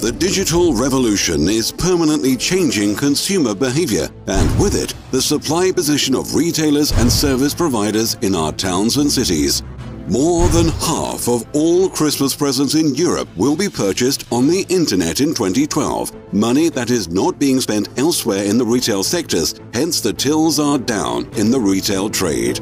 The digital revolution is permanently changing consumer behavior, and with it, the supply position of retailers and service providers in our towns and cities. More than half of all Christmas presents in Europe will be purchased on the internet in 2012, money that is not being spent elsewhere in the retail sectors, hence the tills are down in the retail trade.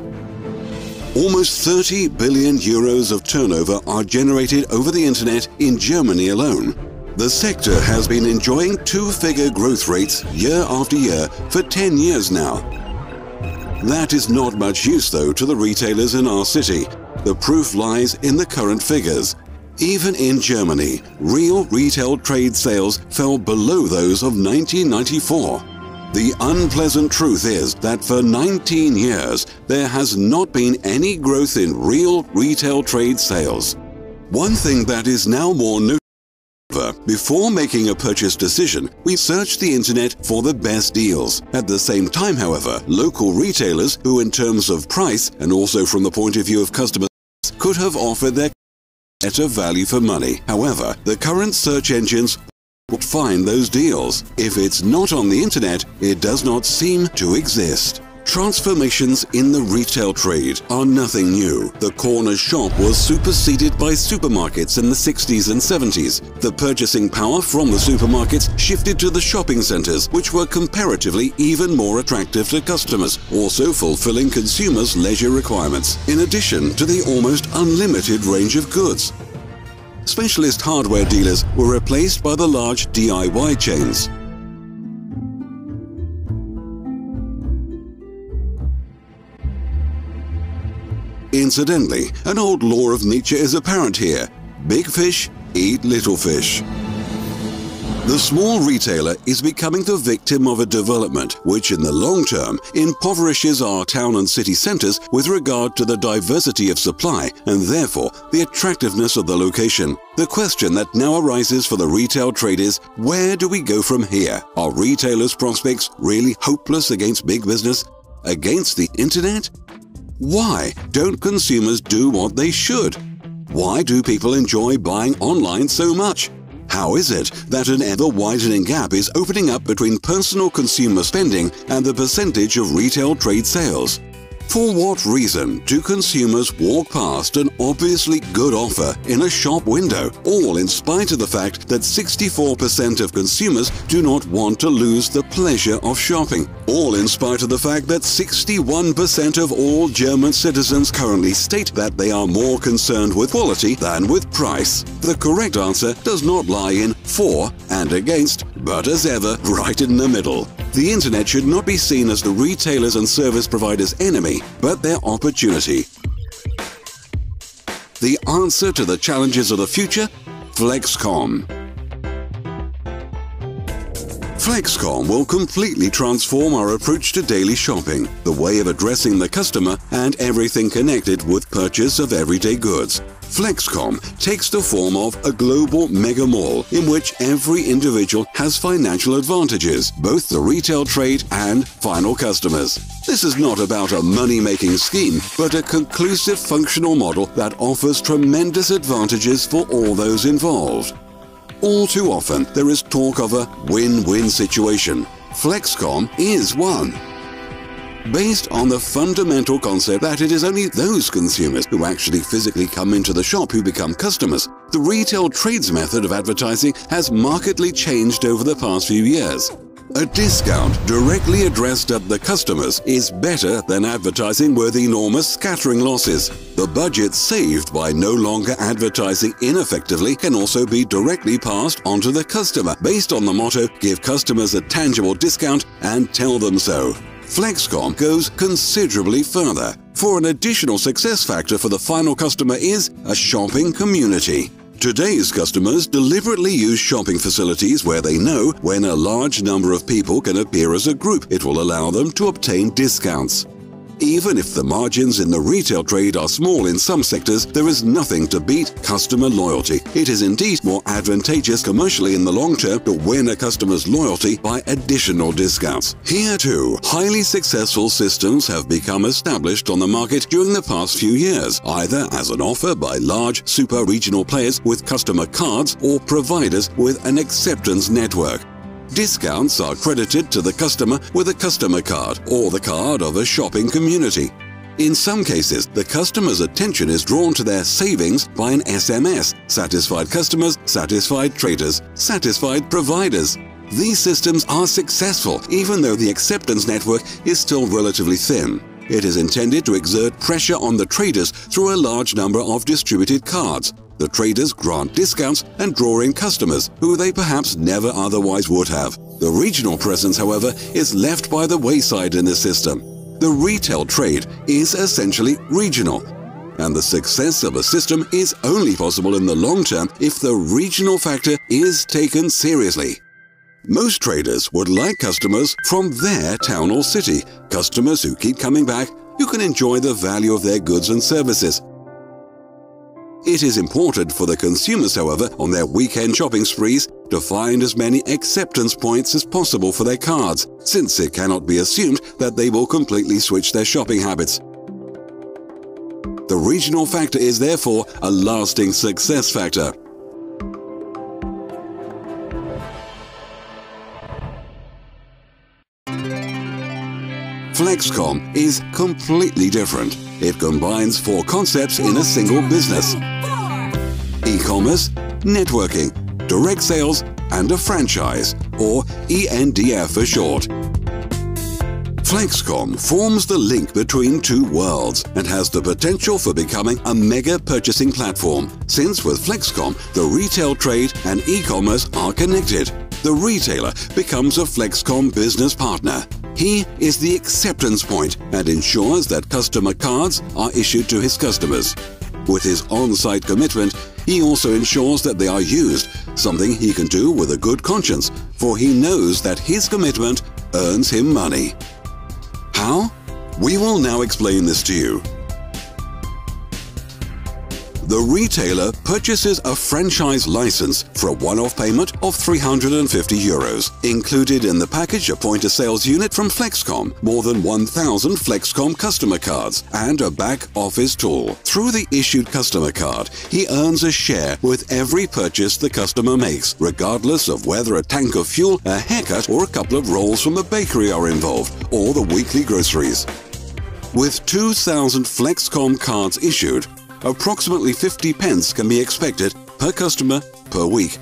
Almost 30 billion euros of turnover are generated over the internet in Germany alone. The sector has been enjoying two-figure growth rates year after year for 10 years now. That is not much use, though, to the retailers in our city. The proof lies in the current figures. Even in Germany, real retail trade sales fell below those of 1994. The unpleasant truth is that for 19 years, there has not been any growth in real retail trade sales. One thing that is now more noticeable: before making a purchase decision, we search the internet for the best deals. At the same time, however, local retailers, who in terms of price and also from the point of view of customers, could have offered their better value for money. However, the current search engines will find those deals. If it's not on the internet, it does not seem to exist. Transformations in the retail trade are nothing new. The corner shop was superseded by supermarkets in the 60s and 70s. The purchasing power from the supermarkets shifted to the shopping centers, which were comparatively even more attractive to customers, also fulfilling consumers' leisure requirements, in addition to the almost unlimited range of goods. Specialist hardware dealers were replaced by the large DIY chains. Incidentally, an old law of nature is apparent here. Big fish eat little fish. The small retailer is becoming the victim of a development which in the long term impoverishes our town and city centers with regard to the diversity of supply and therefore the attractiveness of the location. The question that now arises for the retail trade is, where do we go from here? Are retailers' prospects really hopeless against big business? Against the internet? Why don't consumers do what they should? Why do people enjoy buying online so much? How is it that an ever-widening gap is opening up between personal consumer spending and the percentage of retail trade sales? For what reason do consumers walk past an obviously good offer in a shop window, all in spite of the fact that 64% of consumers do not want to lose the pleasure of shopping, all in spite of the fact that 61% of all German citizens currently state that they are more concerned with quality than with price? The correct answer does not lie in for and against, but as ever, right in the middle. The internet should not be seen as the retailers and service providers' enemy, but their opportunity. The answer to the challenges of the future? FlexKom. FlexKom will completely transform our approach to daily shopping, the way of addressing the customer, and everything connected with purchase of everyday goods. FlexKom takes the form of a global mega mall in which every individual has financial advantages, both the retail trade and final customers. This is not about a money-making scheme, but a conclusive functional model that offers tremendous advantages for all those involved. All too often, there is talk of a win-win situation. FlexKom is one. Based on the fundamental concept that it is only those consumers who actually physically come into the shop who become customers, the retail trade's method of advertising has markedly changed over the past few years. A discount directly addressed at the customers is better than advertising with enormous scattering losses. The budget saved by no longer advertising ineffectively can also be directly passed on to the customer based on the motto, give customers a tangible discount and tell them so. FlexKom goes considerably further, for an additional success factor for the final customer is a shopping community. Today's customers deliberately use shopping facilities where they know when a large number of people can appear as a group, it will allow them to obtain discounts. Even if the margins in the retail trade are small in some sectors, there is nothing to beat customer loyalty. It is indeed more advantageous commercially in the long term to win a customer's loyalty by additional discounts. Here too, highly successful systems have become established on the market during the past few years, either as an offer by large super regional players with customer cards or providers with an acceptance network. Discounts are credited to the customer with a customer card or the card of a shopping community. In some cases, the customer's attention is drawn to their savings by an SMS. Satisfied customers, satisfied traders, satisfied providers. These systems are successful even though the acceptance network is still relatively thin. It is intended to exert pressure on the traders through a large number of distributed cards. The traders grant discounts and draw in customers who they perhaps never otherwise would have. The regional presence, however, is left by the wayside in the system. The retail trade is essentially regional, and the success of a system is only possible in the long term if the regional factor is taken seriously. Most traders would like customers from their town or city, customers who keep coming back, who can enjoy the value of their goods and services. It is important for the consumers, however, on their weekend shopping sprees to find as many acceptance points as possible for their cards, since it cannot be assumed that they will completely switch their shopping habits. The regional factor is therefore a lasting success factor. FlexKom is completely different. It combines 4 concepts in a single business: e-commerce, networking, direct sales, and a franchise, or ENDF for short. FlexKom forms the link between 2 worlds and has the potential for becoming a mega purchasing platform, since with FlexKom, the retail trade and e-commerce are connected. The retailer becomes a FlexKom business partner. He is the acceptance point and ensures that customer cards are issued to his customers. With his on-site commitment, he also ensures that they are used, something he can do with a good conscience, for he knows that his commitment earns him money. How? We will now explain this to you. The retailer purchases a franchise license for a one-off payment of €350. Included in the package a point-of-sales unit from FlexKom, more than 1,000 FlexKom customer cards, and a back-office tool. Through the issued customer card, he earns a share with every purchase the customer makes, regardless of whether a tank of fuel, a haircut, or a couple of rolls from the bakery are involved, or the weekly groceries. With 2,000 FlexKom cards issued, approximately 50 pence can be expected per customer per week,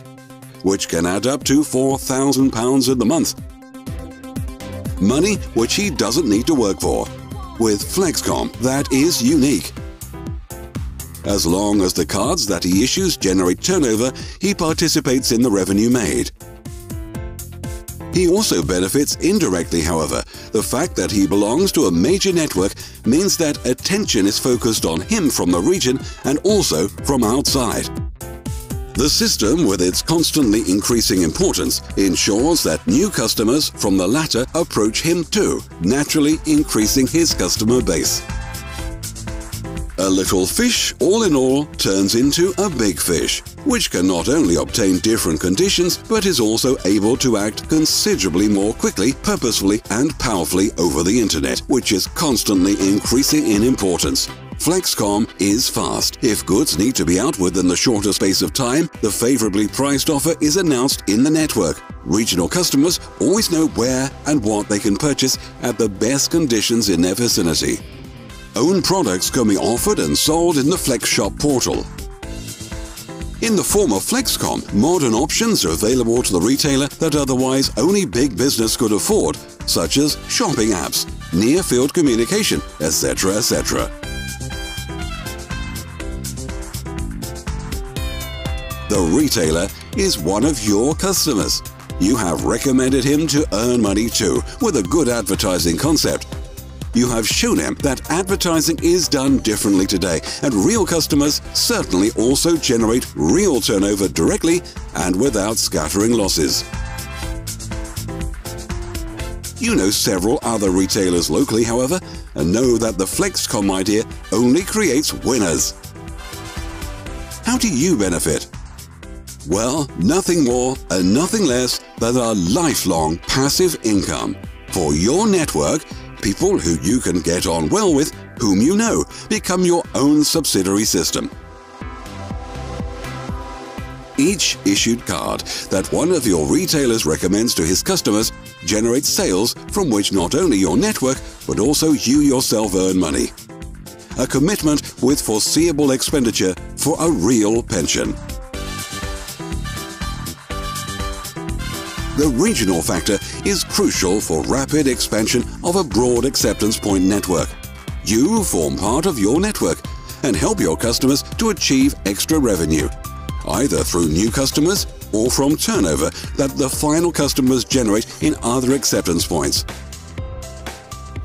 which can add up to £4,000 in the month. Money which he doesn't need to work for. With FlexKom, that is unique. As long as the cards that he issues generate turnover, he participates in the revenue made. He also benefits indirectly, however. The fact that he belongs to a major network means that attention is focused on him from the region and also from outside. The system, with its constantly increasing importance, ensures that new customers from the latter approach him too, naturally increasing his customer base. A little fish, all in all, turns into a big fish, which can not only obtain different conditions, but is also able to act considerably more quickly, purposefully, and powerfully over the internet, which is constantly increasing in importance. FlexKom is fast. If goods need to be out within the shorter space of time, the favorably priced offer is announced in the network. Regional customers always know where and what they can purchase at the best conditions in their vicinity. Own products can be offered and sold in the FlexShop portal. In the form of FlexKom, modern options are available to the retailer that otherwise only big business could afford, such as shopping apps, near-field communication, etc., etc. The retailer is one of your customers. You have recommended him to earn money too, with a good advertising concept. You have shown him that advertising is done differently today, and real customers certainly also generate real turnover directly and without scattering losses. You know several other retailers locally, however, and know that the FlexKom idea only creates winners. How do you benefit? Well, nothing more and nothing less than a lifelong passive income. For your network, people who you can get on well with, whom you know, become your own subsidiary system. Each issued card that one of your retailers recommends to his customers generates sales from which not only your network, but also you yourself earn money. A commitment with foreseeable expenditure for a real pension. The regional factor is crucial for rapid expansion of a broad acceptance point network. You form part of your network and help your customers to achieve extra revenue, either through new customers or from turnover that the final customers generate in other acceptance points.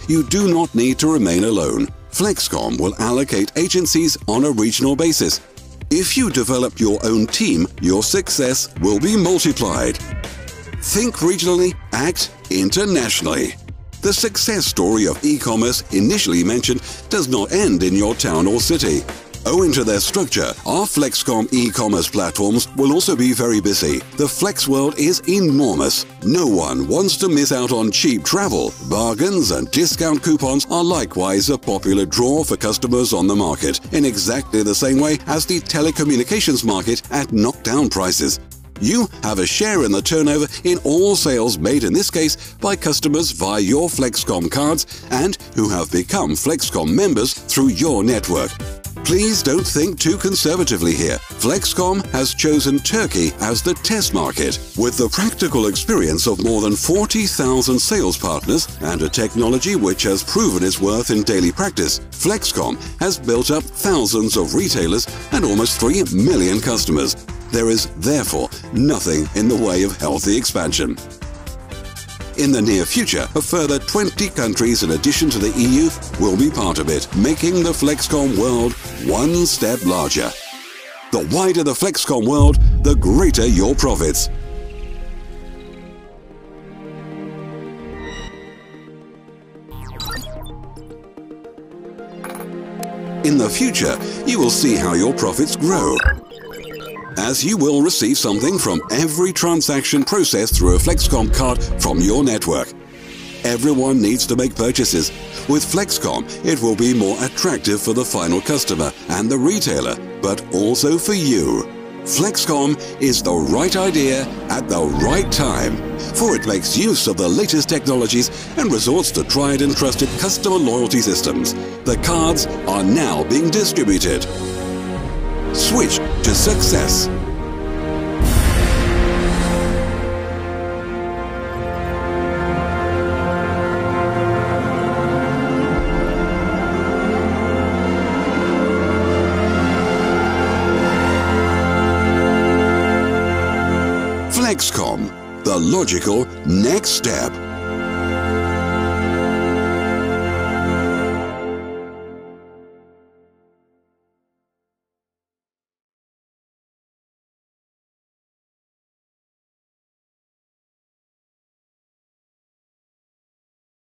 You do not need to remain alone. FlexKom will allocate agencies on a regional basis. If you develop your own team, your success will be multiplied. Think regionally, act internationally. The success story of e-commerce initially mentioned does not end in your town or city. Owing to their structure, our FlexKom e-commerce platforms will also be very busy. The Flex world is enormous. No one wants to miss out on cheap travel. Bargains and discount coupons are likewise a popular draw for customers on the market, in exactly the same way as the telecommunications market at knockdown prices. You have a share in the turnover in all sales made in this case by customers via your FlexKom cards and who have become FlexKom members through your network. Please don't think too conservatively here. FlexKom has chosen Turkey as the test market. With the practical experience of more than 40,000 sales partners and a technology which has proven its worth in daily practice, FlexKom has built up thousands of retailers and almost 3 million customers. There is, therefore, nothing in the way of healthy expansion. In the near future, a further 20 countries in addition to the EU will be part of it, making the FlexKom world one step larger. The wider the FlexKom world, the greater your profits. In the future, you will see how your profits grow, as you will receive something from every transaction processed through a FlexKom card from your network. Everyone needs to make purchases. With FlexKom, it will be more attractive for the final customer and the retailer, but also for you. FlexKom is the right idea at the right time, for it makes use of the latest technologies and resorts to tried and trusted customer loyalty systems. The cards are now being distributed. Switch to success. FlexKom, the logical next step.